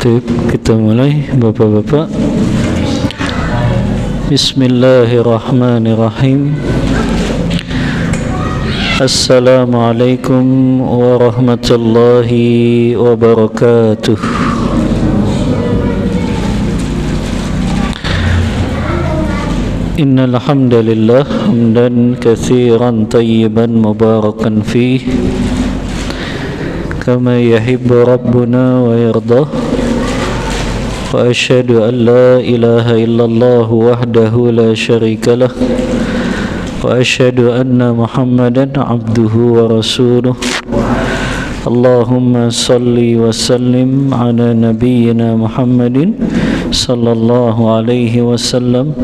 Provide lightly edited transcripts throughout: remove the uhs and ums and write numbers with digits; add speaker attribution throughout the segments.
Speaker 1: Baik, kita mulai Bapak-bapak. Bismillahirrahmanirrahim. Assalamualaikum warahmatullahi wabarakatuh. Innal hamdalillah hamdan katsiran tayyiban mubarakan fih kama yuhibbu rabbuna wa yardah. Wa asyhadu an la ilaha illallah wahdahu la syarika lah wa asyhadu anna Muhammadan abduhu wa rasuluh. Allahumma salli wa sallim ala nabiyyina Muhammadin sallallahu alaihi wasallam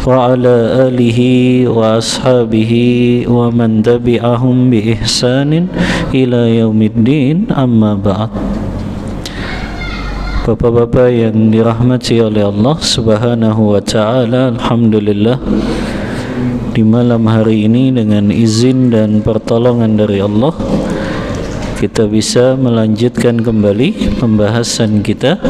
Speaker 1: wa ala alihi wa ashabihi wa man tabi'ahum bi ihsanin ila yaumiddin, amma ba'd. Bapak-bapak yang dirahmati oleh Allah Subhanahu wa ta'ala, alhamdulillah di malam hari ini dengan izin dan pertolongan dari Allah kita bisa melanjutkan kembali pembahasan kita,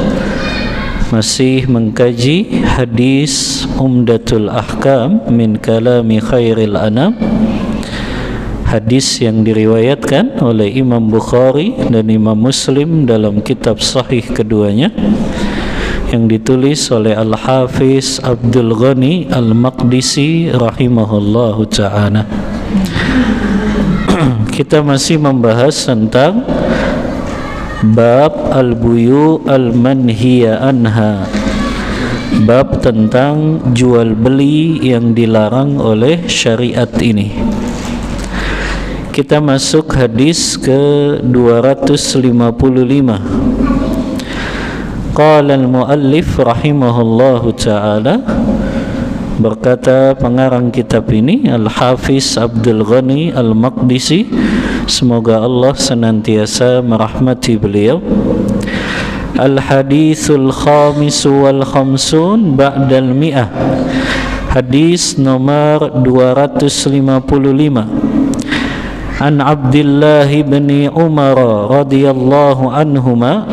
Speaker 1: masih mengkaji hadis Umdatul Ahkam min kalami khairil anam, hadis yang diriwayatkan oleh Imam Bukhari dan Imam Muslim dalam kitab sahih keduanya, yang ditulis oleh Al-Hafiz Abdul Ghani Al-Maqdisi rahimahullahu ta'ala. Kita masih membahas tentang bab al-buyu al-manhiya anha, bab tentang jual beli yang dilarang oleh syariat ini. Kita masuk hadis ke 255. Qala al-muallif rahimahullahu ta'ala, berkata pengarang kitab ini Al-Hafiz Abdul Ghani Al-Maqdisi, semoga Allah senantiasa merahmati beliau. Al-hadithul khamisu wal khamsun ba'dal mi'ah, hadis nomor 255. An Abdullah bin Umar radhiyallahu anhuma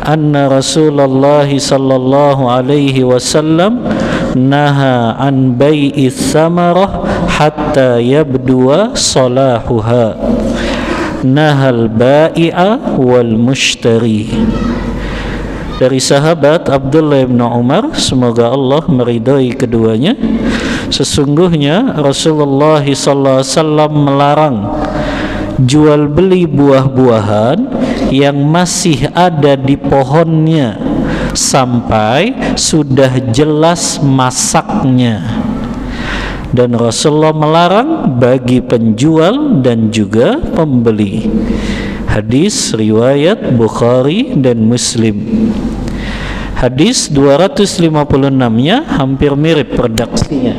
Speaker 1: anna Rasulullah sallallahu alaihi wasallam naha an bai'i thamarah hatta yabduwa salahuha, nahal bai'a wal mushtari. Dari sahabat Abdullah bin Umar, semoga Allah meridai keduanya, sesungguhnya Rasulullah sallallahu alaihi wasallam melarang jual beli buah-buahan yang masih ada di pohonnya sampai sudah jelas masaknya, dan Rasulullah melarang bagi penjual dan juga pembeli. Hadis riwayat Bukhari dan Muslim. Hadis 256-nya hampir mirip redaksinya.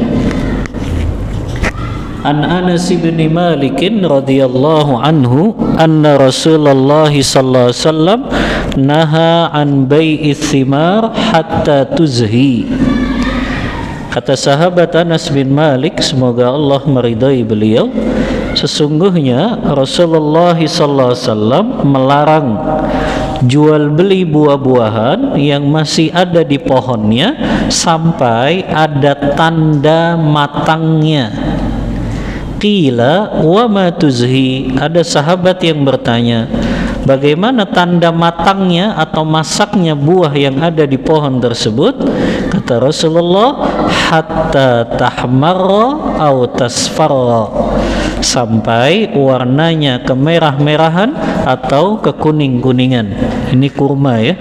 Speaker 1: An Anas bin Malik radhiyallahu anhu anna Rasulullah sallallahu alaihi wasallam naha an bai'i thimar hatta tuzhi. Kata sahabat Anas bin Malik, semoga Allah meridai beliau, sesungguhnya Rasulullah sallallahu alaihi wasallam melarang jual beli buah-buahan yang masih ada di pohonnya sampai ada tanda matangnya. Qila wa ma tuzhi, ada sahabat yang bertanya, bagaimana tanda matangnya atau masaknya buah yang ada di pohon tersebut? Kata Rasulullah, hatta tahmarra aw tasfarra, sampai warnanya kemerah-merahan atau kekuning-kuningan. Ini kurma ya,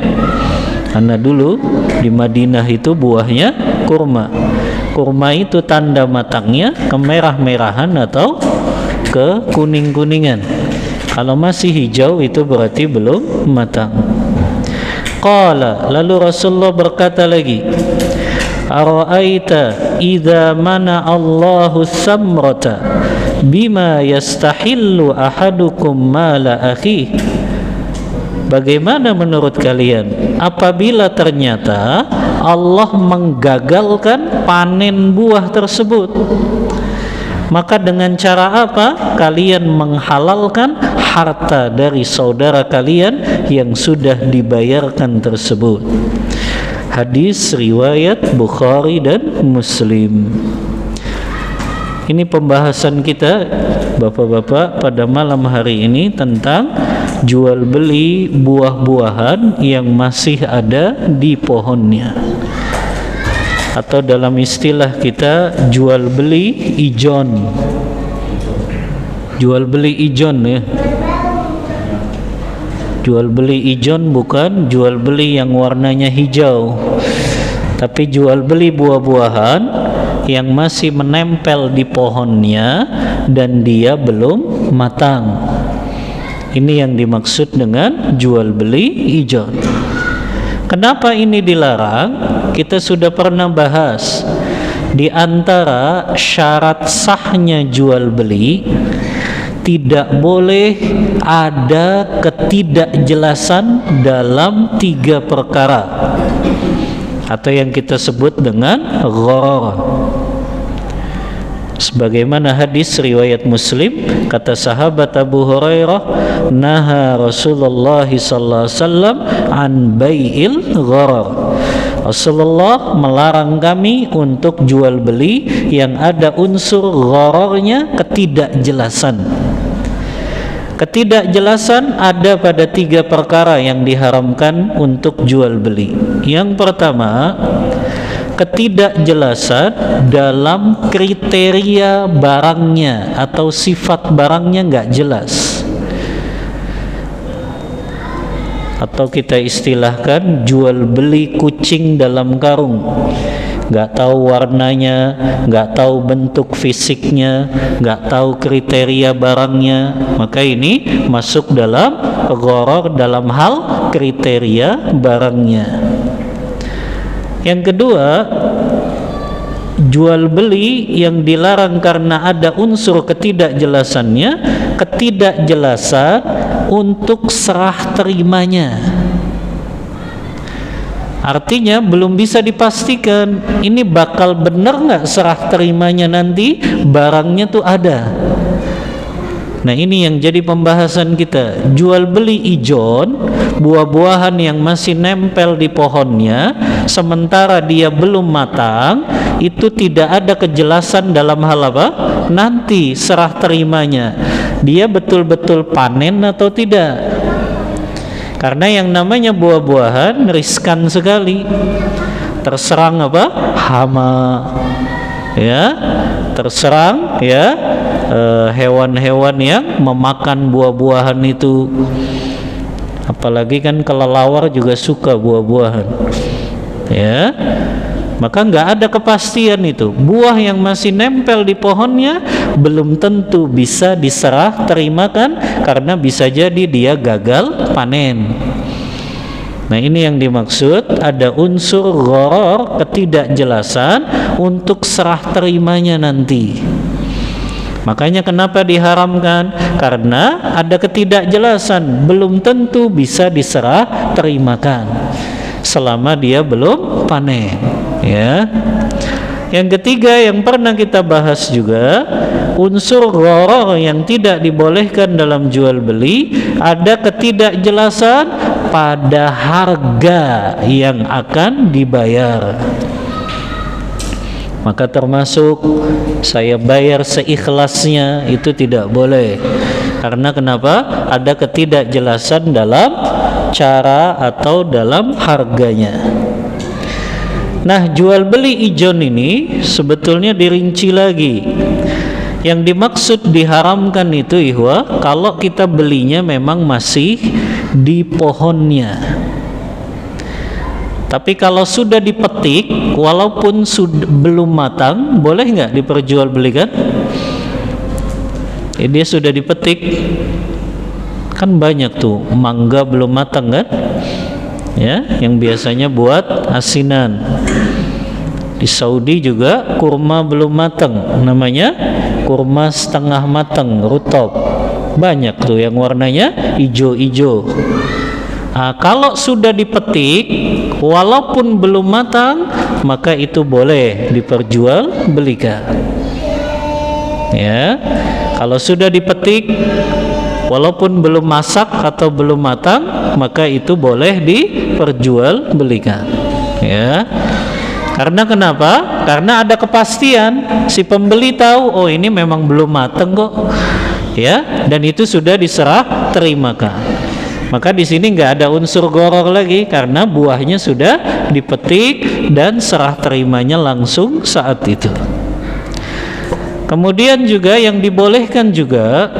Speaker 1: karena dulu di Madinah itu buahnya kurma. Kurma itu tanda matangnya kemerah-merahan atau kekuning-kuningan. Kalau masih hijau itu berarti belum matang. Qala, lalu Rasulullah berkata lagi, ara'aita idza mana Allahu samrata bima yastahillu ahadukum mala akhi. Bagaimana menurut kalian apabila ternyata Allah menggagalkan panen buah tersebut? Maka dengan cara apa kalian menghalalkan harta dari saudara kalian yang sudah dibayarkan tersebut? Hadis riwayat Bukhari dan Muslim. Ini pembahasan kita Bapak-bapak pada malam hari ini tentang jual beli buah-buahan yang masih ada di pohonnya, atau dalam istilah kita jual beli ijon. Jual beli ijon ya. Jual beli ijon bukan jual beli yang warnanya hijau, tapi jual beli buah-buahan yang masih menempel di pohonnya dan dia belum matang. Ini yang dimaksud dengan jual beli ijon. Kenapa ini dilarang? Kita sudah pernah bahas. Di antara syarat sahnya jual beli, tidak boleh ada ketidakjelasan dalam 3 perkara, atau yang kita sebut dengan gharar. Sebagaimana hadis riwayat Muslim, kata sahabat Abu Hurairah, naha Rasulullah sallallahu alaihi wasallam an bai'il gharar. Rasulullah melarang kami untuk jual beli yang ada unsur ghararnya, ketidakjelasan. Ketidakjelasan ada pada 3 perkara yang diharamkan untuk jual beli. Yang pertama, ketidakjelasan dalam kriteria barangnya atau sifat barangnya nggak jelas, atau kita istilahkan jual beli kucing dalam karung. Nggak tahu warnanya, nggak tahu bentuk fisiknya, nggak tahu kriteria barangnya, maka ini masuk dalam gharar dalam hal kriteria barangnya. Yang kedua, jual beli yang dilarang karena ada unsur ketidakjelasannya, ketidakjelasan untuk serah terimanya. Artinya belum bisa dipastikan ini bakal benar nggak serah terimanya nanti barangnya tuh ada. Nah, ini yang jadi pembahasan kita. Jual beli ijon, buah-buahan yang masih nempel di pohonnya sementara dia belum matang, itu tidak ada kejelasan dalam hal apa? Nanti serah terimanya, dia betul-betul panen atau tidak. Karena yang namanya buah-buahan riskan sekali, terserang apa? Hama, ya, terserang ya hewan-hewan yang memakan buah-buahan itu. Apalagi kan kelelawar juga suka buah-buahan, ya. Maka nggak ada kepastian itu. Buah yang masih nempel di pohonnya belum tentu bisa diserah terimakan karena bisa jadi dia gagal panen. Nah, ini yang dimaksud ada unsur gharar, ketidakjelasan untuk serah terimanya nanti. Makanya kenapa diharamkan? Karena ada ketidakjelasan, belum tentu bisa diserah terimakan selama dia belum panen, ya. Yang ketiga yang pernah kita bahas juga, unsur gharar yang tidak dibolehkan dalam jual beli, ada ketidakjelasan pada harga yang akan dibayar. Maka termasuk saya bayar seikhlasnya, itu tidak boleh. Karena kenapa? Ada ketidakjelasan dalam cara atau dalam harganya. Nah, jual beli ijon ini sebetulnya dirinci lagi. Yang dimaksud diharamkan itu ihwa, kalau kita belinya memang masih di pohonnya. Tapi kalau sudah dipetik, walaupun belum matang, boleh nggak diperjualbelikan? Dia sudah dipetik, kan banyak tuh mangga belum matang kan, ya, yang biasanya buat asinan. Di Saudi juga kurma belum matang, namanya kurma setengah matang, rutab. Banyak tuh yang warnanya hijau-hijau. Nah, kalau sudah dipetik walaupun belum matang, maka itu boleh diperjualbelikan. Ya, kalau sudah dipetik walaupun belum masak atau belum matang, maka itu boleh diperjualbelikan. Ya. Karena kenapa? Karena ada kepastian, si pembeli tahu, oh ini memang belum matang kok. Ya, dan itu sudah diserah terimakan. Maka di sini nggak ada unsur gharar lagi karena buahnya sudah dipetik dan serah terimanya langsung saat itu. Kemudian juga yang dibolehkan juga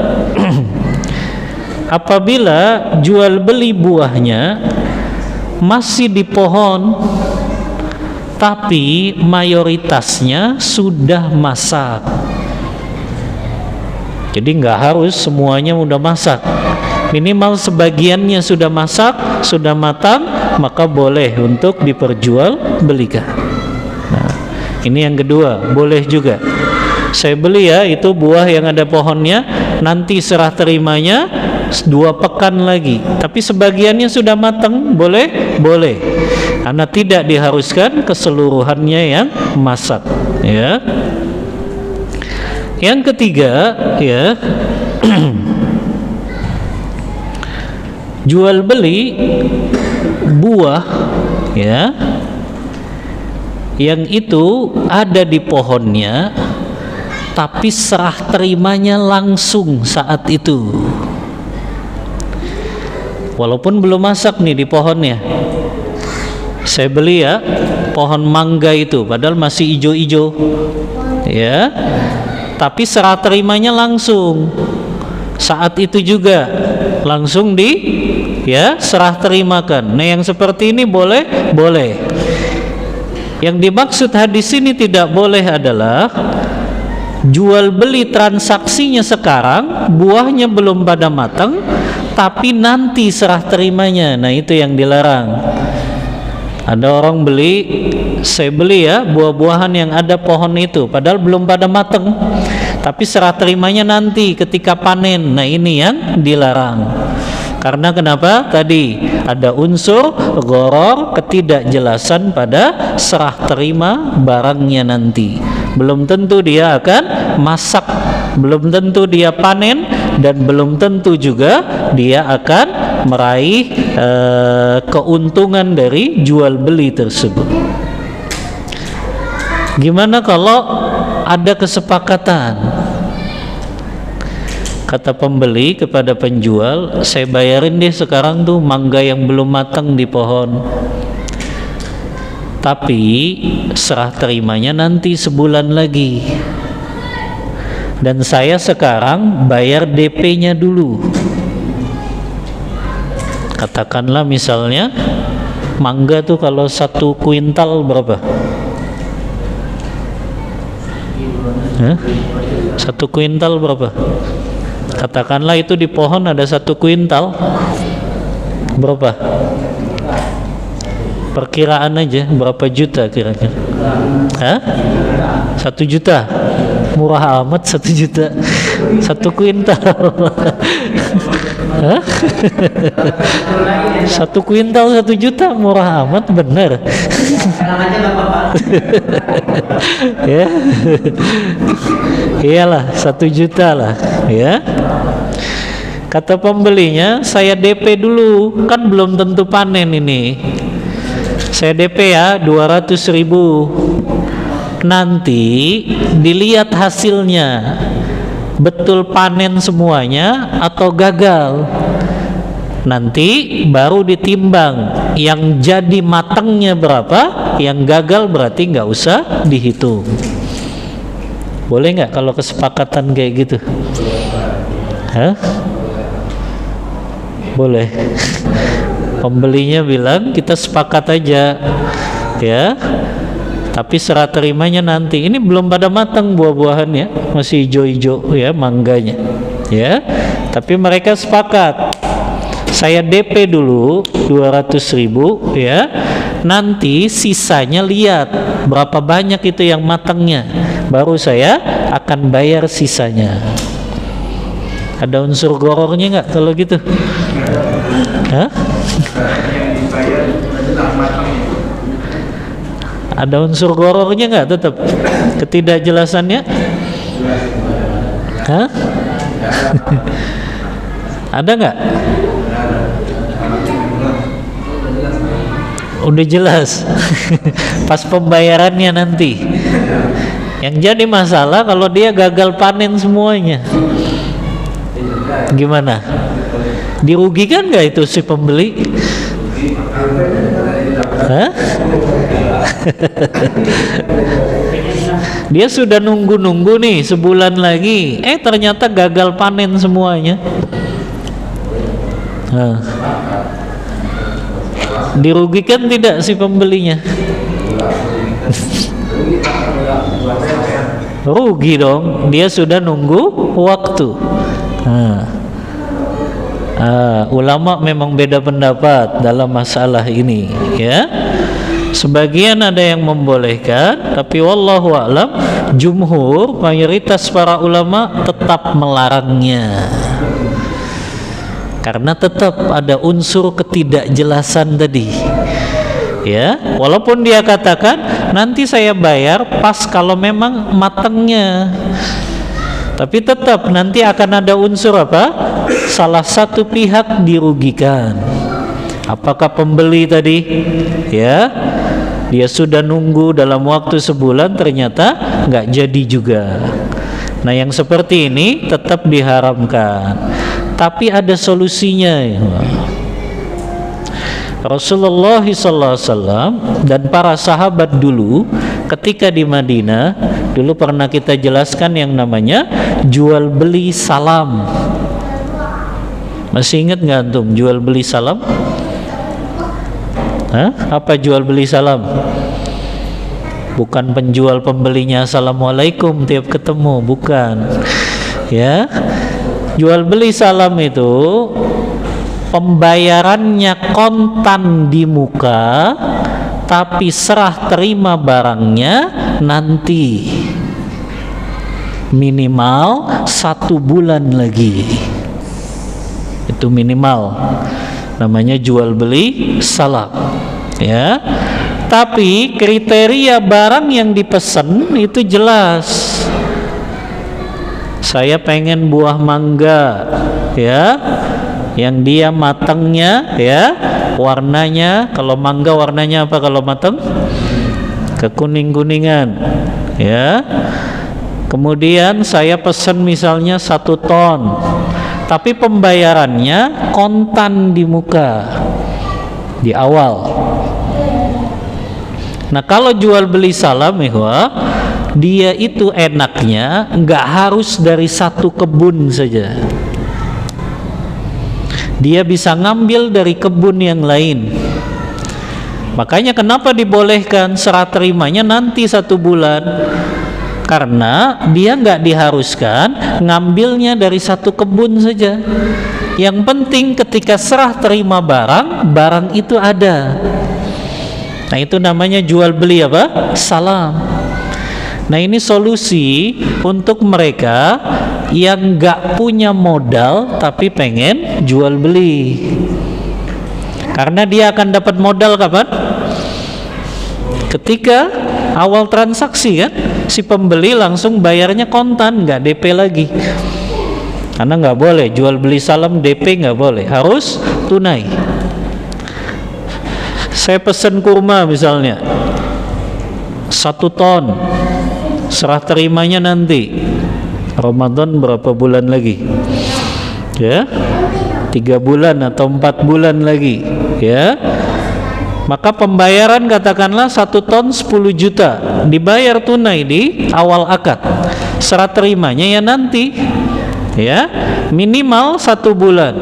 Speaker 1: apabila jual beli buahnya masih di pohon tapi mayoritasnya sudah masak. Jadi nggak harus semuanya udah masak, minimal sebagiannya sudah masak, sudah matang, maka boleh untuk diperjualbelikan. Nah, ini yang kedua, boleh juga. Saya beli ya, itu buah yang ada pohonnya, nanti serah terimanya 2 pekan lagi, tapi sebagiannya sudah matang, boleh? Boleh. Karena tidak diharuskan keseluruhannya yang masak, ya. Yang ketiga, ya, jual beli buah, ya, yang itu ada di pohonnya, tapi serah terimanya langsung saat itu. Walaupun belum masak nih di pohonnya. Saya beli ya pohon mangga itu, padahal masih ijo-ijo, ya. Tapi serah terimanya langsung saat itu juga, langsung ya serah terimakan. Nah yang seperti ini boleh? Boleh. Yang dimaksud hadis ini tidak boleh adalah jual beli transaksinya sekarang, buahnya belum pada matang, tapi nanti serah terimanya. Nah itu yang dilarang. Ada orang beli, saya beli ya buah-buahan yang ada pohon itu, padahal belum pada matang, tapi serah terimanya nanti ketika panen. Nah ini yang dilarang. Karena kenapa? Tadi ada unsur gharar, ketidakjelasan pada serah terima barangnya nanti. Belum tentu dia akan masak, belum tentu dia panen, dan belum tentu juga dia akan meraih keuntungan dari jual beli tersebut. Gimana kalau ada kesepakatan? Kata pembeli kepada penjual, saya bayarin deh sekarang tuh mangga yang belum matang di pohon, tapi serah terimanya nanti sebulan lagi, dan saya sekarang bayar DP-nya dulu. Katakanlah misalnya mangga tuh kalau 1 kuintal berapa? 1 kuintal berapa? Katakanlah itu di pohon ada 1 kuintal, berapa? Perkiraan aja berapa juta kira-kira? 1 juta? Murah amat 1 juta 1 kuintal. 1 kuintal 1 juta, murah amat, bener. Ya, iyalah 1 juta lah, ya. Kata pembelinya, saya DP dulu, kan belum tentu panen ini. Saya DP ya 200.000. Nanti dilihat hasilnya, betul panen semuanya atau gagal. Nanti baru ditimbang yang jadi matangnya berapa, yang gagal berarti nggak usah dihitung. Boleh nggak kalau kesepakatan kayak gitu? Boleh. Pembelinya bilang kita sepakat aja, ya. Tapi serah terimanya nanti. Ini belum pada matang buah-buahannya, masih hijau-hijau ya mangganya, ya. Tapi mereka sepakat, saya DP dulu 200.000 ya. Nanti sisanya lihat berapa banyak itu yang matangnya, baru saya akan bayar sisanya. Ada unsur gorornya nggak kalau gitu? Ada unsur gorornya nggak tetap? Ketidakjelasannya? Hah? Ada nggak? Udah jelas. Pas pembayarannya nanti. Yang jadi masalah kalau dia gagal panen semuanya. Gimana? Dirugikan nggak itu si pembeli? Hah? Dia sudah nunggu-nunggu nih sebulan lagi, ternyata gagal panen semuanya. Dirugikan tidak si pembelinya? Rugi dong, dia sudah nunggu waktu. Ulama memang beda pendapat dalam masalah ini, ya. Sebagian ada yang membolehkan, tapi wallahu a'lam, jumhur, mayoritas para ulama tetap melarangnya. Karena tetap ada unsur ketidakjelasan tadi. Ya, walaupun dia katakan nanti saya bayar pas kalau memang matangnya. Tapi tetap nanti akan ada unsur apa? Salah satu pihak dirugikan. Apakah pembeli tadi? Ya, dia sudah nunggu dalam waktu sebulan ternyata nggak jadi juga. Nah, yang seperti ini tetap diharamkan. Tapi ada solusinya. Rasulullah SAW dan para sahabat dulu ketika di Madinah, dulu pernah kita jelaskan yang namanya jual beli salam. Masih ingat nggak antum jual beli salam? Apa jual beli salam? Bukan penjual pembelinya assalamualaikum tiap ketemu, bukan. Ya, jual beli salam itu pembayarannya kontan di muka, tapi serah terima barangnya nanti, minimal 1 bulan lagi. Itu minimal, namanya jual beli salam, ya. Tapi kriteria barang yang dipesan itu jelas. Saya pengen buah mangga, ya, yang dia matangnya, ya, warnanya, kalau mangga warnanya apa kalau matang? Kekuning-kuningan, ya. Kemudian saya pesan misalnya 1 ton, tapi pembayarannya kontan di muka di awal. Nah, kalau jual beli salam, dia itu enaknya nggak harus dari 1 kebun saja. Dia bisa ngambil dari kebun yang lain. Makanya kenapa dibolehkan serah terimanya nanti 1 bulan? Karena dia nggak diharuskan ngambilnya dari 1 kebun saja. Yang penting ketika serah terima barang itu ada. Nah, itu namanya jual beli apa? Salam. Nah, ini solusi untuk mereka yang nggak punya modal tapi pengen jual beli. Karena dia akan dapat modal kapan? Ketika awal transaksi, kan? Si pembeli langsung bayarnya kontan, nggak DP lagi. Karena nggak boleh jual beli salam DP, nggak boleh, harus tunai. Saya pesan kurma misalnya 1 ton, serah terimanya nanti Ramadan berapa bulan lagi, ya, 3 bulan atau 4 bulan lagi, ya. Maka pembayaran katakanlah 1 ton 10 juta dibayar tunai di awal akad, serah terimanya ya nanti, ya, minimal 1 bulan.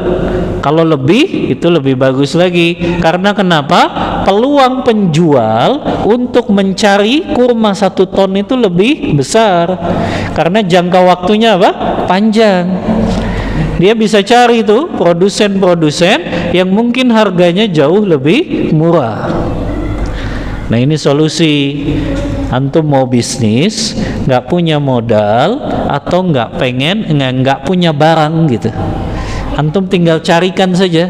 Speaker 1: Kalau lebih itu lebih bagus lagi. Karena kenapa? Peluang penjual untuk mencari kurma 1 ton itu lebih besar. Karena jangka waktunya apa? Panjang. Dia bisa cari tuh produsen-produsen yang mungkin harganya jauh lebih murah. Nah, ini solusi. Antum mau bisnis, nggak punya modal atau nggak punya barang gitu, antum tinggal carikan saja,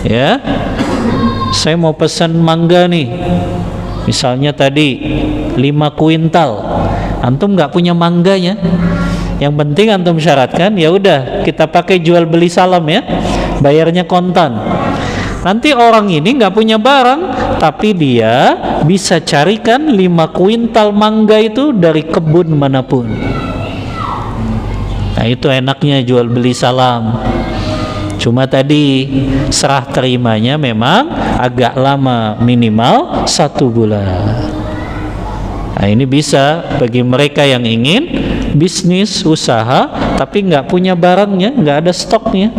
Speaker 1: ya. Saya mau pesan mangga nih, misalnya tadi 5 kuintal, antum nggak punya mangganya, Yang penting antum syaratkan, ya udah kita pakai jual beli salam ya, bayarnya kontan. Nanti orang ini nggak punya barang, tapi dia bisa carikan 5 kuintal mangga itu dari kebun manapun. Nah itu enaknya jual beli salam. Cuma tadi serah terimanya memang agak lama, minimal 1 bulan. Nah ini bisa bagi mereka yang ingin bisnis, usaha, tapi nggak punya barangnya, nggak ada stoknya.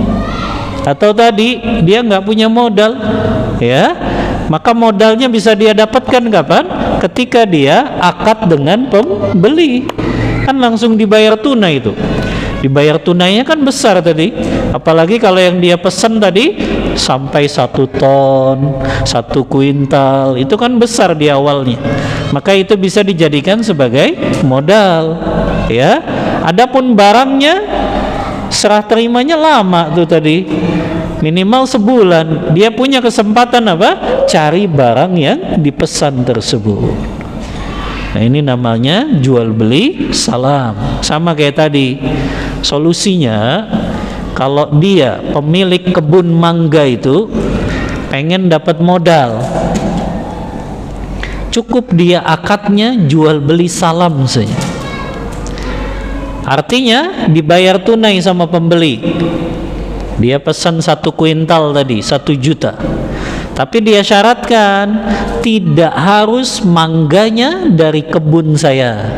Speaker 1: Atau tadi dia nggak punya modal, ya, maka modalnya bisa dia dapatkan kapan? Ketika dia akad dengan pembeli, kan langsung dibayar tunai itu. Dibayar tunainya kan besar tadi, apalagi kalau yang dia pesan tadi sampai 1 ton, 1 kuintal, itu kan besar di awalnya, maka itu bisa dijadikan sebagai modal, ya. Adapun barangnya serah terimanya lama tuh tadi, minimal sebulan, dia punya kesempatan apa? Cari barang yang dipesan tersebut. Nah ini namanya jual beli salam. Sama kayak tadi, solusinya kalau dia pemilik kebun mangga itu pengen dapat modal, cukup dia akadnya jual beli salam saja. Artinya dibayar tunai sama pembeli. Dia pesan 1 kuintal tadi, 1 juta. Tapi dia syaratkan tidak harus mangganya dari kebun saya.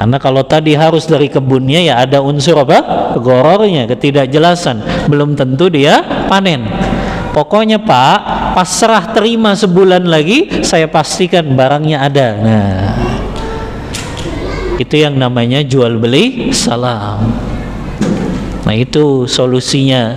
Speaker 1: Karena kalau tadi harus dari kebunnya, ya ada unsur apa? Gorornya, ketidakjelasan. Belum tentu dia panen. Pokoknya Pak, pas serah terima sebulan lagi, saya pastikan barangnya ada. Nah, itu yang namanya jual beli salam. Nah itu solusinya.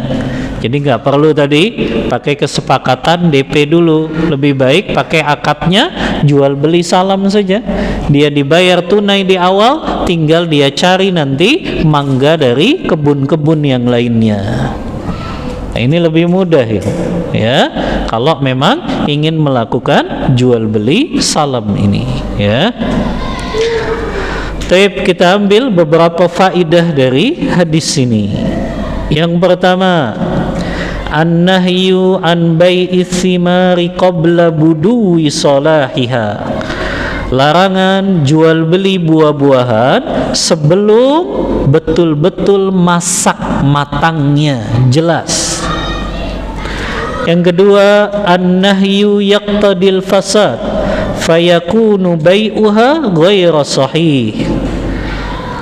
Speaker 1: Jadi nggak perlu tadi pakai kesepakatan DP dulu, lebih baik pakai akadnya jual beli salam saja. Dia dibayar tunai di awal, tinggal dia cari nanti mangga dari kebun-kebun yang lainnya. Nah, ini lebih mudah ya, kalau memang ingin melakukan jual beli salam ini ya. Baik, kita ambil beberapa faidah dari hadis ini. Yang pertama, an-nahyu an bai'is thimari qabla buduwi salahiha. Larangan jual beli buah-buahan sebelum betul-betul masak matangnya jelas. Yang kedua, an-nahyu yaqtadil fasad fayakunu bai'uha ghaira sahih.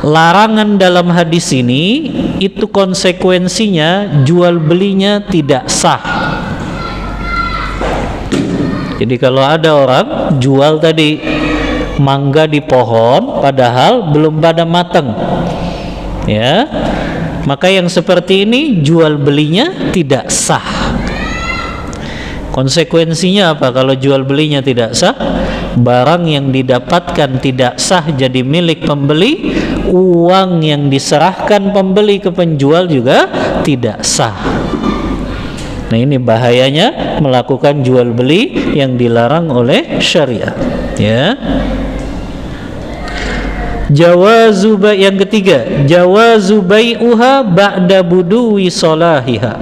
Speaker 1: Larangan dalam hadis ini itu konsekuensinya jual belinya tidak sah. Jadi kalau ada orang jual tadi mangga di pohon padahal belum pada matang, ya, maka yang seperti ini jual belinya tidak sah. Konsekuensinya apa kalau jual belinya tidak sah? Barang yang didapatkan tidak sah jadi milik pembeli, uang yang diserahkan pembeli ke penjual juga tidak sah. Nah ini bahayanya melakukan jual beli yang dilarang oleh syariat ya. Yang ketiga, jawazu bai'uha ba'da buduwi salahiha.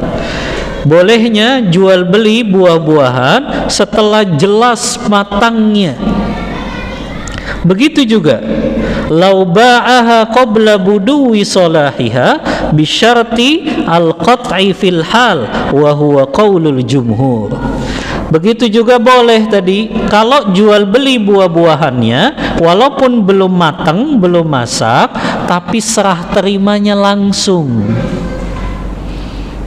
Speaker 1: Bolehnya jual beli buah-buahan setelah jelas matangnya. Begitu juga lau ba'aha qabla buduwi salahiha bisyarti al-qat'i fil hal wa huwa qaulul jumhur. Begitu juga boleh tadi kalau jual beli buah-buahannya walaupun belum matang, belum masak, tapi serah terimanya langsung.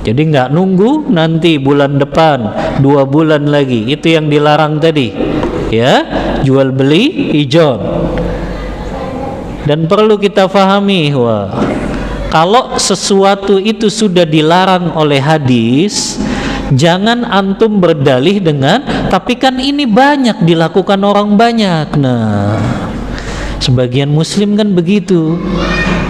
Speaker 1: Jadi nggak nunggu nanti bulan depan, 2 bulan lagi. Itu yang dilarang tadi ya, jual beli ijon. Dan perlu kita fahami, kalau sesuatu itu sudah dilarang oleh hadis, jangan antum berdalih dengan tapi kan ini banyak dilakukan orang banyak. Nah, sebagian muslim kan begitu.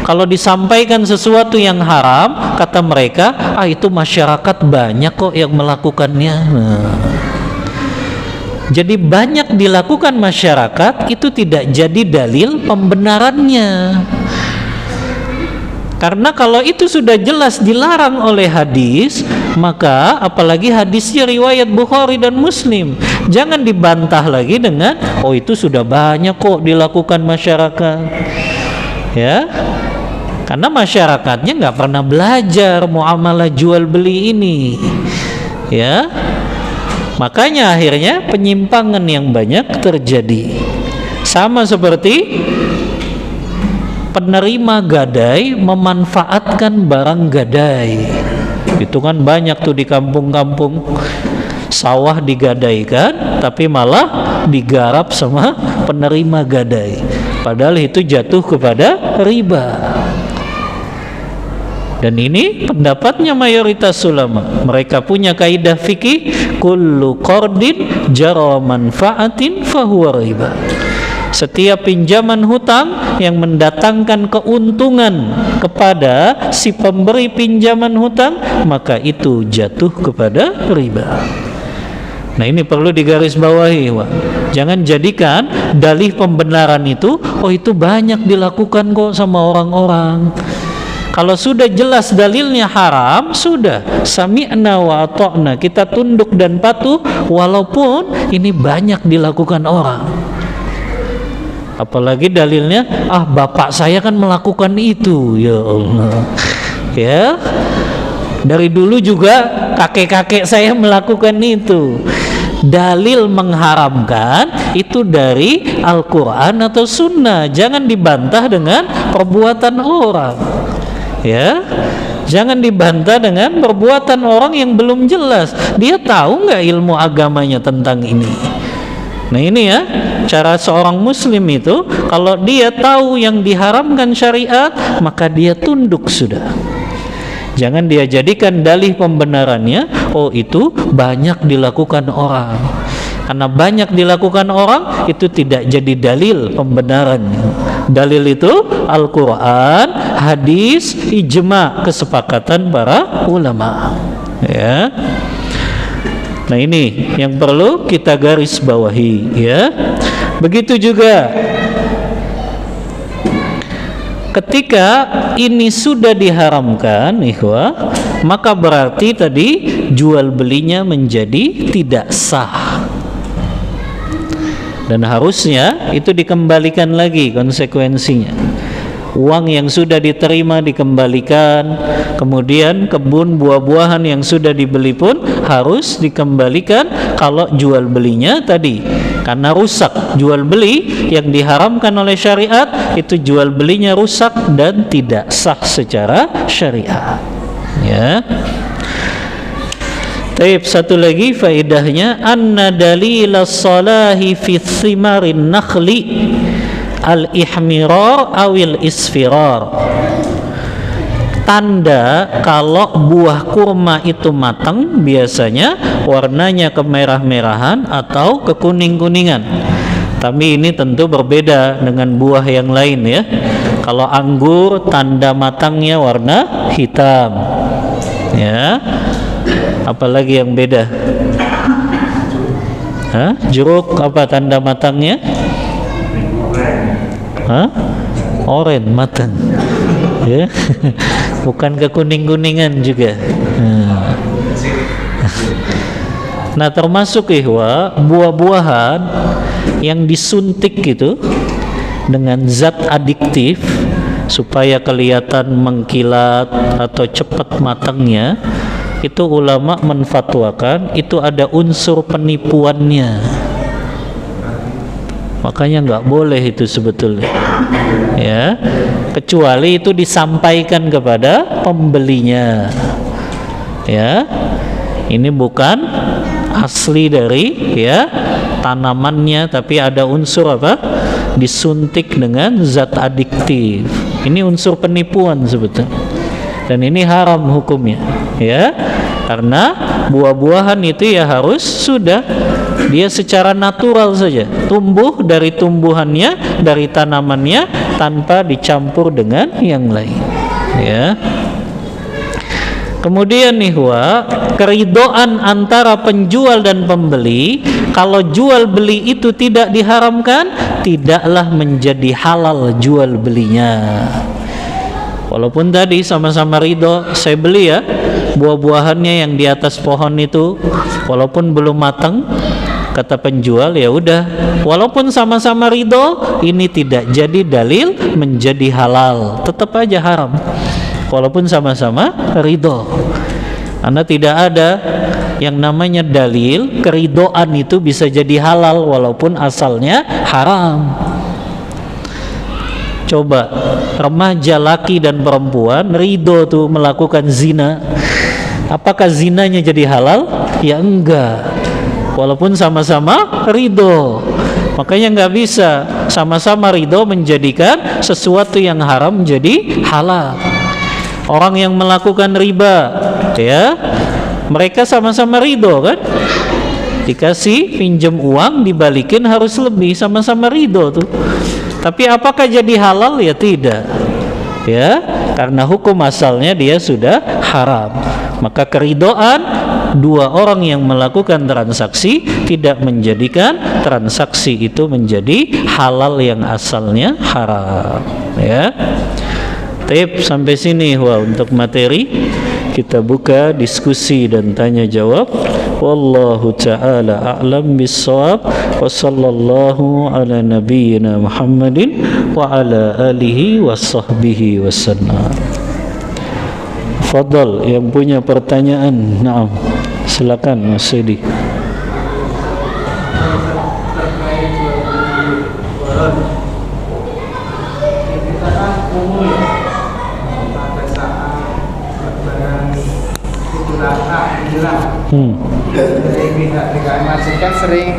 Speaker 1: Kalau disampaikan sesuatu yang haram, kata mereka, itu masyarakat banyak kok yang melakukannya. Nah, jadi banyak dilakukan masyarakat itu tidak jadi dalil pembenarannya. Karena kalau itu sudah jelas dilarang oleh hadis, maka apalagi hadisnya riwayat Bukhari dan Muslim, jangan dibantah lagi dengan oh itu sudah banyak kok dilakukan masyarakat, ya. Karena masyarakatnya nggak pernah belajar muamalah jual beli ini, ya. Makanya akhirnya penyimpangan yang banyak terjadi. Sama seperti penerima gadai memanfaatkan barang gadai. Itu kan banyak tuh di kampung-kampung, sawah digadaikan tapi malah digarap sama penerima gadai, padahal itu jatuh kepada riba. Dan ini pendapatnya mayoritas ulama. Mereka punya kaidah fikih, kullu qardin jara manfaatin fahuwa riba. Setiap pinjaman hutang yang mendatangkan keuntungan kepada si pemberi pinjaman hutang, maka itu jatuh kepada riba. Nah, ini perlu digarisbawahi, Wak. Jangan jadikan dalih pembenaran itu, oh itu banyak dilakukan kok sama orang-orang. Kalau sudah jelas dalilnya haram, sudah sami'na wa ata'na, kita tunduk dan patuh walaupun ini banyak dilakukan orang. Apalagi dalilnya bapak saya kan melakukan itu, ya Allah, ya, dari dulu juga kakek-kakek saya melakukan itu. Dalil mengharamkan itu dari Al-Quran atau Sunnah, jangan dibantah dengan perbuatan orang, ya. Jangan dibantah dengan perbuatan orang yang belum jelas. Dia tahu nggak ilmu agamanya tentang ini? Nah, ini ya, cara seorang muslim itu, kalau dia tahu yang diharamkan syariat, maka dia tunduk sudah. Jangan dia jadikan dalih pembenarannya, oh itu banyak dilakukan orang. Karena banyak dilakukan orang, itu tidak jadi dalil pembenarannya. Dalil itu Al-Quran, hadis, ijma, kesepakatan para ulama, ya. Nah, ini yang perlu kita garis bawahi, ya. Begitu juga ketika ini sudah diharamkan, ikhwah, maka berarti tadi jual belinya menjadi tidak sah. Dan harusnya itu dikembalikan lagi konsekuensinya. Uang yang sudah diterima dikembalikan, kemudian kebun buah-buahan yang sudah dibeli pun harus dikembalikan kalau jual belinya tadi karena rusak. Jual beli yang diharamkan oleh syariat itu jual belinya rusak dan tidak sah secara syariat, ya. Taib, satu lagi faedahnya, anna dalilas salahi fi thimarin nakhli al-ihmirar awil isfirar. Tanda kalau buah kurma itu matang biasanya warnanya kemerah-merahan atau kekuning-kuningan. Tapi ini tentu berbeda dengan buah yang lain, ya. Kalau anggur tanda matangnya warna hitam, ya. Apalagi yang beda? Jeruk apa tanda matangnya? Oranye matang, ya. Bukan kekuning-kuningan juga. Nah, termasuk ikhwah buah-buahan yang disuntik gitu dengan zat adiktif supaya kelihatan mengkilat atau cepat matangnya, itu ulama menfatwakan itu ada unsur penipuannya. Makanya nggak boleh itu sebetulnya, ya, kecuali itu disampaikan kepada pembelinya, ya. Ini bukan asli dari, ya, tanamannya, tapi ada unsur apa? Disuntik dengan zat adiktif. Ini unsur penipuan sebetulnya, dan ini haram hukumnya, ya. Karena buah-buahan itu ya harus sudah dia secara natural saja tumbuh dari tumbuhannya, dari tanamannya, tanpa dicampur dengan yang lain, ya. Kemudian nih, keridhaan antara penjual dan pembeli, kalau jual beli itu tidak diharamkan, tidaklah menjadi halal jual belinya. Walaupun tadi sama-sama ridho, saya beli ya buah-buahannya yang di atas pohon itu, walaupun belum matang, kata penjual, ya udah, walaupun sama-sama ridho, ini tidak jadi dalil menjadi halal, tetap aja haram walaupun sama-sama ridho. Karena tidak ada yang namanya dalil keridhoan itu bisa jadi halal walaupun asalnya haram. Coba remaja laki dan perempuan ridho tuh melakukan zina, apakah zinanya jadi halal? Ya enggak, walaupun sama-sama ridho. Makanya nggak bisa sama-sama ridho menjadikan sesuatu yang haram menjadi halal. Orang yang melakukan riba, ya, mereka sama-sama ridho kan? Dikasih pinjam uang, dibalikin harus lebih, sama-sama ridho tuh. Tapi apakah jadi halal? Ya tidak. Ya, karena hukum asalnya dia sudah haram. Maka keridhoan dua orang yang melakukan transaksi tidak menjadikan transaksi itu menjadi halal yang asalnya haram. Ya. Tip sampai sini. Wah, untuk materi kita buka diskusi dan tanya jawab. Wallahu ta'ala a'lam bis-shawab. Wa sallallahu ala nabiyyina Muhammadin wa ala alihi wa sahbihi wasallam. Fadal, yang punya pertanyaan, naam, silakan Mas Sidi.
Speaker 2: Dari pihak DKM Masjid kan sering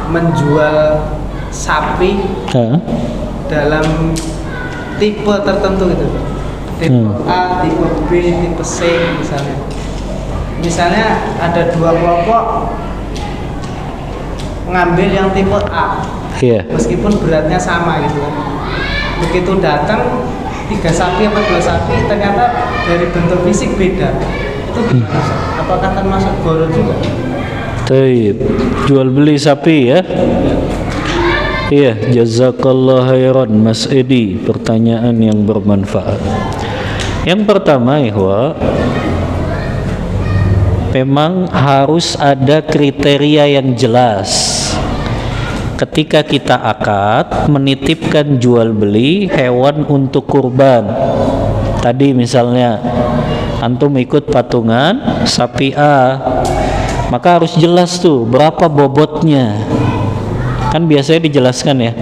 Speaker 2: menjual sapi dalam tipe tertentu gitu, tipe A, tipe B, tipe C misalnya. Misalnya ada dua kelompok ngambil yang tipe A, meskipun beratnya sama gitu kan. Begitu datang 3 sapi atau 2 sapi ternyata dari bentuk fisik beda, itu gimana? Apakah termasuk gharar juga?
Speaker 1: Taib, jual beli sapi ya? Iya, jazakallah khairan Mas Edi, pertanyaan yang bermanfaat. Yang pertama, ihwa, memang harus ada kriteria yang jelas. Ketika kita akad menitipkan jual beli hewan untuk kurban, tadi misalnya antum ikut patungan sapi A, maka harus jelas tuh berapa bobotnya. Kan biasanya dijelaskan ya,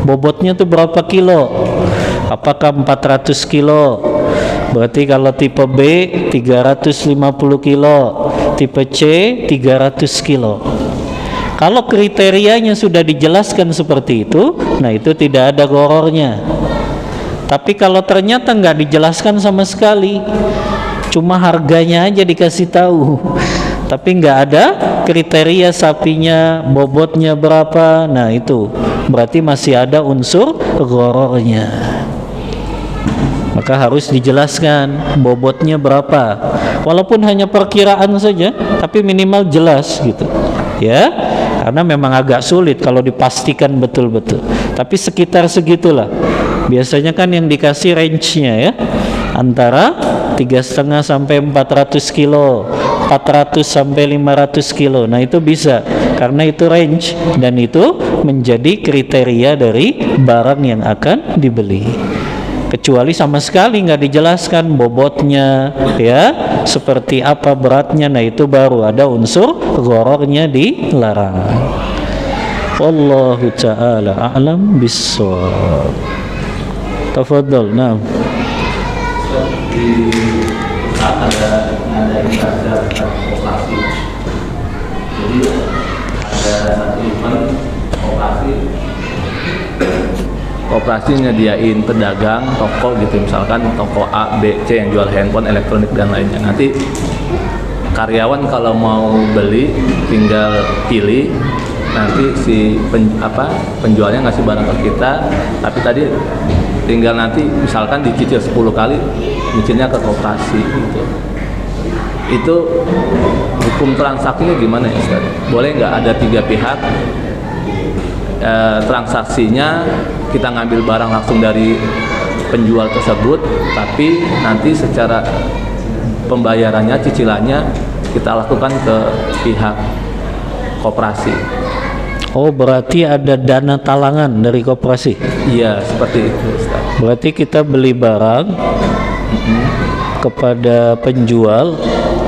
Speaker 1: bobotnya tuh berapa kilo, apakah 400 kilo, berarti kalau tipe B 350 kilo, tipe C 300 kilo. Kalau kriterianya sudah dijelaskan seperti itu, nah itu tidak ada gorornya. Tapi kalau ternyata nggak dijelaskan sama sekali, cuma harganya aja dikasih tahu, tapi nggak ada kriteria sapinya, bobotnya berapa, nah itu berarti masih ada unsur gorornya. Maka harus dijelaskan bobotnya berapa, walaupun hanya perkiraan saja, tapi minimal jelas gitu ya, karena memang agak sulit kalau dipastikan betul-betul, tapi sekitar segitulah biasanya kan yang dikasih range-nya ya, antara 3,5 sampai 400 kilo, 400 sampai 500 kilo. Nah itu bisa, karena itu range dan itu menjadi kriteria dari barang yang akan dibeli. Kecuali sama sekali nggak dijelaskan bobotnya ya, seperti apa beratnya, nah itu baru ada unsur gorornya dilarang. Wallahu ta'ala a'lam bis-shawab. Tafadhal. Nah,
Speaker 3: ada operasi, jadi ada satu event operasi nyediain pedagang toko gitu, misalkan toko A, B, C yang jual handphone, elektronik dan lainnya. Nanti karyawan kalau mau beli tinggal pilih, nanti si penjualnya ngasih barang ke kita, tapi tadi tinggal nanti misalkan dicicil 10 kali, nyicilnya ke koperasi gitu. Itu hukum transaksinya gimana ya Ustaz? Boleh nggak ada 3 pihak, transaksinya kita ngambil barang langsung dari penjual tersebut, tapi nanti secara pembayarannya, cicilannya kita lakukan ke pihak koperasi.
Speaker 1: Oh, berarti ada dana talangan dari koperasi.
Speaker 3: Iya, seperti itu, Ustaz.
Speaker 1: Berarti kita beli barang kepada penjual,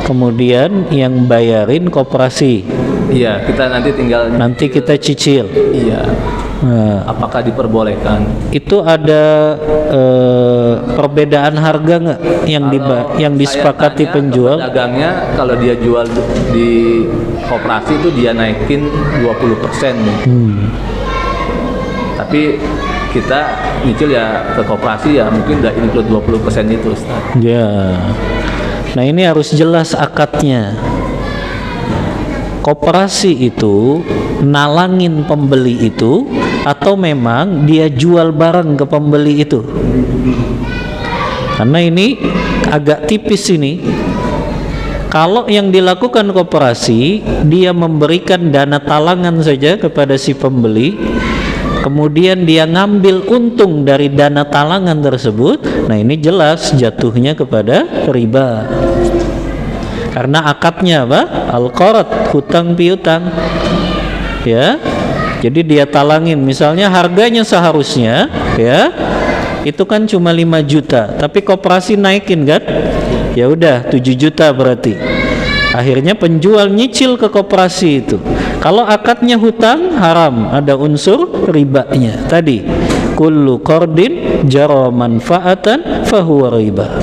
Speaker 1: kemudian yang bayarin koperasi.
Speaker 3: Iya, kita
Speaker 1: nanti kita cicil.
Speaker 3: Iya.
Speaker 1: Nah,
Speaker 3: apakah diperbolehkan?
Speaker 1: Itu ada perbedaan harga nggak yang disepakati penjual?
Speaker 3: Pedagangnya kalau dia jual di koperasi itu dia naikin 20%. Tapi kita nyicil ya ke koperasi ya mungkin udah include 20% itu, Ustaz.
Speaker 1: Ya. Nah, ini harus jelas akadnya. Koperasi itu nalangin pembeli itu atau memang dia jual barang ke pembeli itu? Karena ini agak tipis ini. Kalau yang dilakukan koperasi, dia memberikan dana talangan saja kepada si pembeli, kemudian dia ngambil untung dari dana talangan tersebut. Nah, ini jelas jatuhnya kepada riba. Karena akadnya apa? Al-qard, hutang piutang. Ya. Jadi dia talangin, misalnya harganya seharusnya ya itu kan cuma 5 juta, tapi koperasi naikin kan? Ya udah 7 juta berarti. Akhirnya penjual nyicil ke koperasi itu. Kalau akadnya hutang haram, ada unsur ribanya. Tadi kullu qardin jara manfaatan fahuwa riba.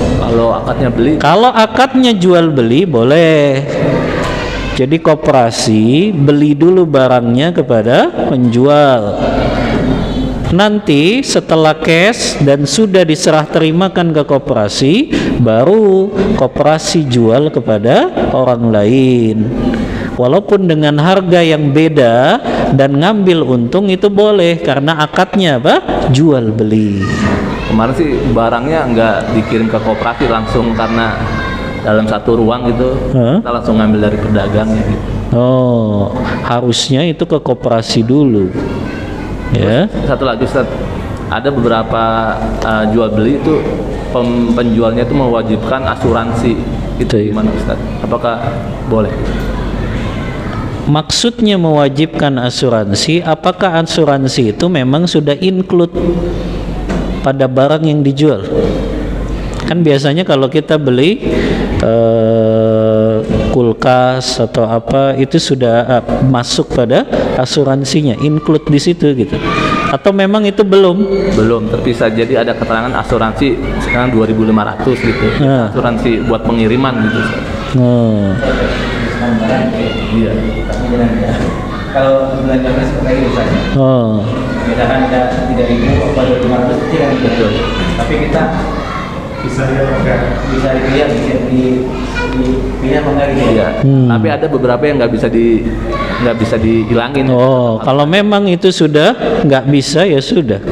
Speaker 1: Kalau akadnya jual beli boleh. Jadi koperasi beli dulu barangnya kepada penjual. Nanti setelah cash dan sudah diserah terimakan ke koperasi, baru koperasi jual kepada orang lain. Walaupun dengan harga yang beda dan ngambil untung itu boleh karena akadnya apa? Jual beli.
Speaker 3: Kemarin sih barangnya nggak dikirim ke koperasi langsung karena dalam satu ruang gitu, kita langsung ngambil dari pedagangnya gitu.
Speaker 1: Oh, harusnya itu ke koperasi dulu. Ya.
Speaker 3: Satu lagi, Ustaz, ada beberapa jual beli itu penjualnya itu mewajibkan asuransi. Itu gimana, Ustaz? Apakah boleh?
Speaker 1: Maksudnya mewajibkan asuransi, apakah asuransi itu memang sudah include pada barang yang dijual? Kan biasanya kalau kita beli kulkas atau apa itu sudah masuk pada asuransinya, include di situ gitu. Atau memang itu belum
Speaker 3: terpisah. Jadi ada keterangan asuransi sekarang 2.500 gitu. Asuransi buat pengiriman gitu.
Speaker 4: Iya. Kalau belanjanya seperti itu saja. Misalkan kita 3.000 atau 2.500 tidak betul. Tapi kita bisa dilihat dipilih apa enggak gitu ya.
Speaker 3: Tapi ada beberapa yang nggak bisa dihilangin.
Speaker 1: Kalau memang itu sudah nggak bisa ya sudah.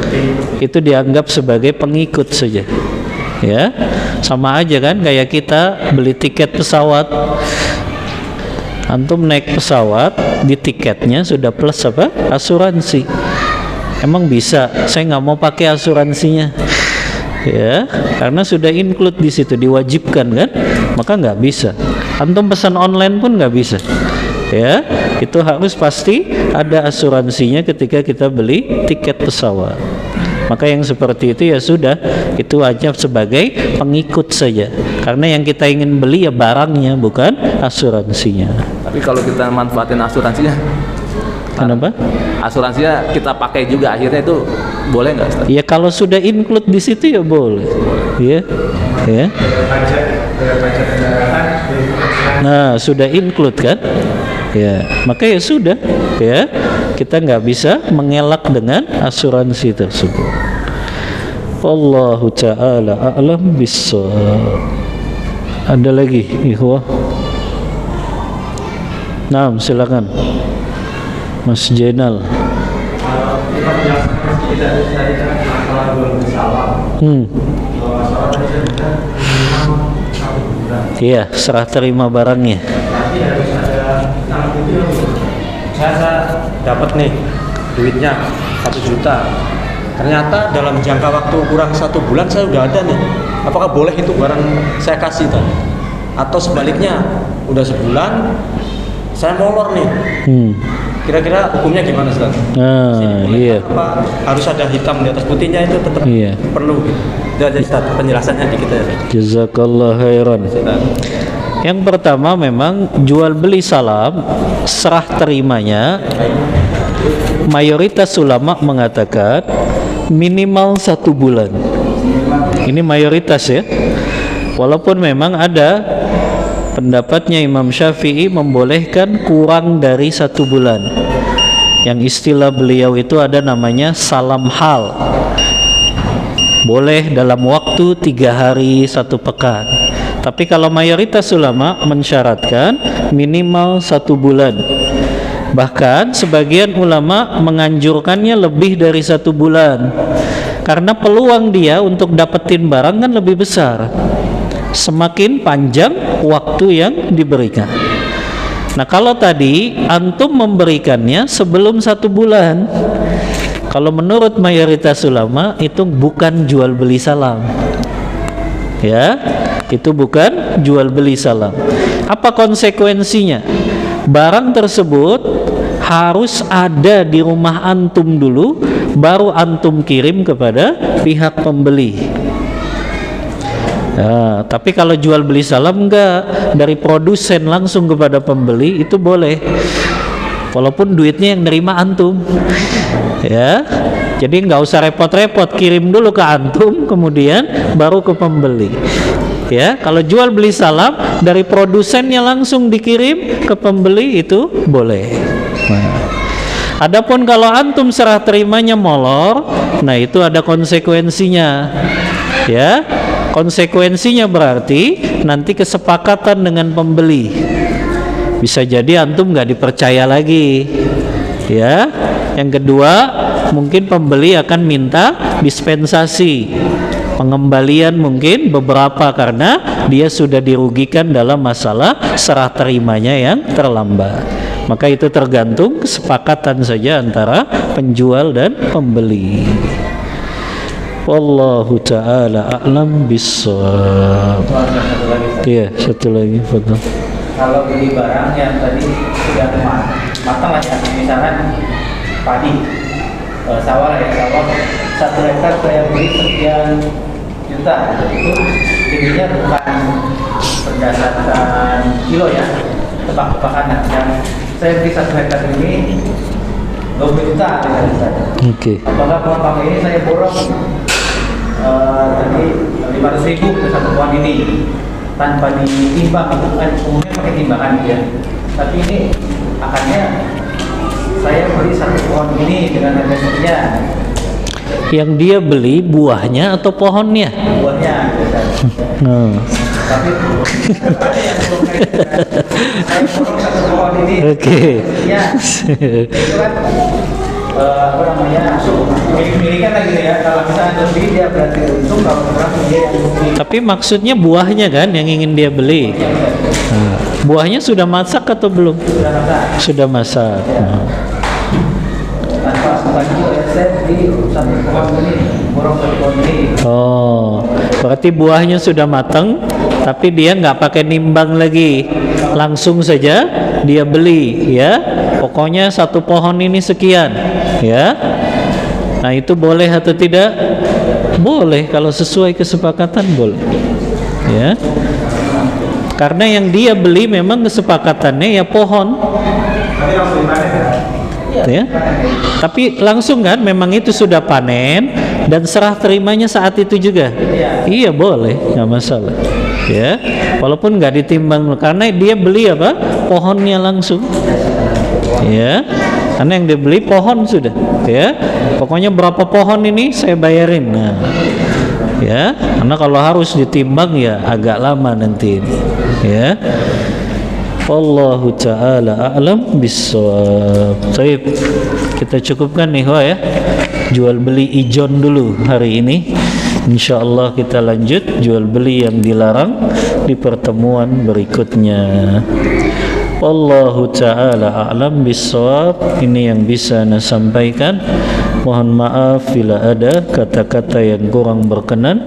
Speaker 1: Itu dianggap sebagai pengikut saja. Ya, sama aja kan kayak kita beli tiket pesawat. Antum naik pesawat, di tiketnya sudah plus apa? Asuransi. Emang bisa? Saya nggak mau pakai asuransinya. Ya, karena sudah include di situ, diwajibkan kan, maka nggak bisa. Antum pesan online pun nggak bisa. Ya, itu harus pasti ada asuransinya ketika kita beli tiket pesawat. Maka yang seperti itu ya sudah, itu wajib sebagai pengikut saja. Karena yang kita ingin beli ya barangnya, bukan asuransinya.
Speaker 3: Tapi kalau kita manfaatin asuransinya,
Speaker 1: kenapa?
Speaker 3: Asuransinya kita pakai juga, akhirnya itu boleh nggak, Ustaz?
Speaker 1: Ya kalau sudah include di situ ya boleh. Ya, ya. Nah sudah include kan? Ya, maka ya sudah. Ya, kita nggak bisa mengelak dengan asuransi tersebut. Wallahu ta'ala a'lam bissawab. Ada lagi, ikhwah? Nah, silakan. Mas Jenal. Iya, serah terima barangnya.
Speaker 4: Saya dapat nih duitnya 1 juta,
Speaker 5: ternyata dalam jangka waktu kurang 1 bulan saya udah ada nih, apakah boleh itu barang saya kasih tadi? Atau sebaliknya udah sebulan saya molor nih, kira-kira hukumnya gimana Ustaz?
Speaker 1: Iya.
Speaker 5: Apa harus ada hitam di atas putihnya, itu tetap perlu gitu? Itu aja Ustaz penjelasannya dikit aja.
Speaker 1: Jazakallah khairan. Yang pertama memang jual beli salam serah terimanya mayoritas ulama mengatakan minimal 1 bulan. Ini mayoritas ya. Walaupun memang ada pendapatnya Imam Syafi'i membolehkan kurang dari 1 bulan. Yang istilah beliau itu ada namanya salam hal. Boleh dalam waktu 3 hari 1 pekan. Tapi kalau mayoritas ulama mensyaratkan minimal 1 bulan. Bahkan sebagian ulama menganjurkannya lebih dari 1 bulan, karena peluang dia untuk dapetin barang kan lebih besar semakin panjang waktu yang diberikan. Nah, kalau tadi antum memberikannya sebelum 1 bulan, kalau menurut mayoritas ulama itu bukan jual beli salam. Ya, itu bukan jual beli salam. Apa konsekuensinya? Barang tersebut harus ada di rumah antum dulu, baru antum kirim kepada pihak pembeli. Nah, tapi kalau jual beli salam enggak, dari produsen langsung kepada pembeli itu boleh, walaupun duitnya yang nerima antum. Ya, jadi nggak usah repot-repot, kirim dulu ke antum, kemudian baru ke pembeli. Ya, kalau jual beli salam dari produsennya langsung dikirim ke pembeli itu boleh. Nah, adapun kalau antum serah terimanya molor, nah itu ada konsekuensinya. Ya, konsekuensinya berarti nanti kesepakatan dengan pembeli. Bisa jadi antum nggak dipercaya lagi. Ya, yang kedua mungkin pembeli akan minta dispensasi, pengembalian mungkin beberapa, karena dia sudah dirugikan dalam masalah serah terimanya yang terlambat. Maka itu tergantung kesepakatan saja antara penjual dan pembeli. Wallahu ta'ala a'lam bissawab. Iya, satu lagi, betul.
Speaker 4: Kalau beli barang yang tadi sudah matang lah ya, misalkan padi, sawah ya, sawah 1 hektar saya beli sekian juta, itu tingginya bukan berdasarkan kilo ya, tebak-tebakan. Yang saya beli 1 hektar ini 20 juta misalnya.
Speaker 1: Oke.
Speaker 4: Apakah pohon ini saya borong tadi 500.000 ke 1 pohon ini tanpa ditimbang, itu kan umumnya pakai timbangan ya. Tapi ini akarnya saya beli 1 pohon ini dengan harga sekian.
Speaker 1: Yang dia beli buahnya atau pohonnya?
Speaker 4: Buahnya. Tapi saya borong 1 pohon ini.
Speaker 1: Oke.
Speaker 4: Ya, itu kan apa namanya, milik-milikan lagi ya. Kalau misalnya lebih dia berarti untung, kalau kurang dia yang rugi.
Speaker 1: Tapi maksudnya buahnya kan yang ingin dia beli. Nah, buahnya sudah masak atau belum?
Speaker 4: Sudah masak.
Speaker 1: Sudah masak. Nah.
Speaker 4: Tanpa bagi saya di 1 pohon ini, borong 1 pohon ini.
Speaker 1: Oh, berarti buahnya sudah matang, tapi dia nggak pakai nimbang lagi, langsung saja dia beli, ya. Pokoknya 1 pohon ini sekian, ya. Nah, itu boleh atau tidak? Boleh, kalau sesuai kesepakatan boleh, ya. Karena yang dia beli memang kesepakatannya ya pohon.
Speaker 4: Tapi langsung dipanen ya?
Speaker 1: Ya. Tapi langsung kan memang itu sudah panen dan serah terimanya saat itu juga. Iya boleh, nggak masalah. Ya, walaupun nggak ditimbang karena dia beli apa? Pohonnya langsung. Ya, karena yang dibeli pohon sudah. Ya, pokoknya berapa pohon ini saya bayarin. Nah, ya, karena kalau harus ditimbang ya agak lama nanti ini. Ya. Wallahu ta'ala a'lam bissawab. Baik, kita cukupkan nih ya. Jual beli ijon dulu hari ini. Insyaallah kita lanjut jual beli yang dilarang di pertemuan berikutnya. Wallahu ta'ala a'lam bissawab. Ini yang bisa saya sampaikan. Mohon maaf bila ada kata-kata yang kurang berkenan.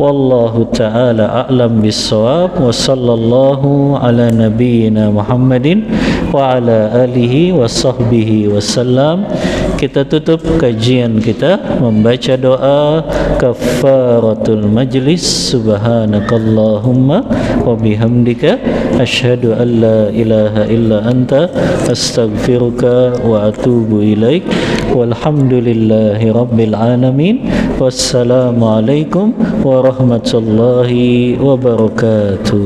Speaker 1: Wallahu ta'ala a'lam bis-shawab. Wa sallallahu ala nabiyyina Muhammadin wa ala alihi wa sahbihi wasallam. Kita tutup kajian kita membaca doa kafaratul majlis. Subhanakallahumma wa bihamdika asyhadu an la ilaha illa anta astaghfiruka wa atubu ilaik. Walhamdulillahi rabbil alamin. Wassalamu alaikum warahmatullahi wabarakatuh.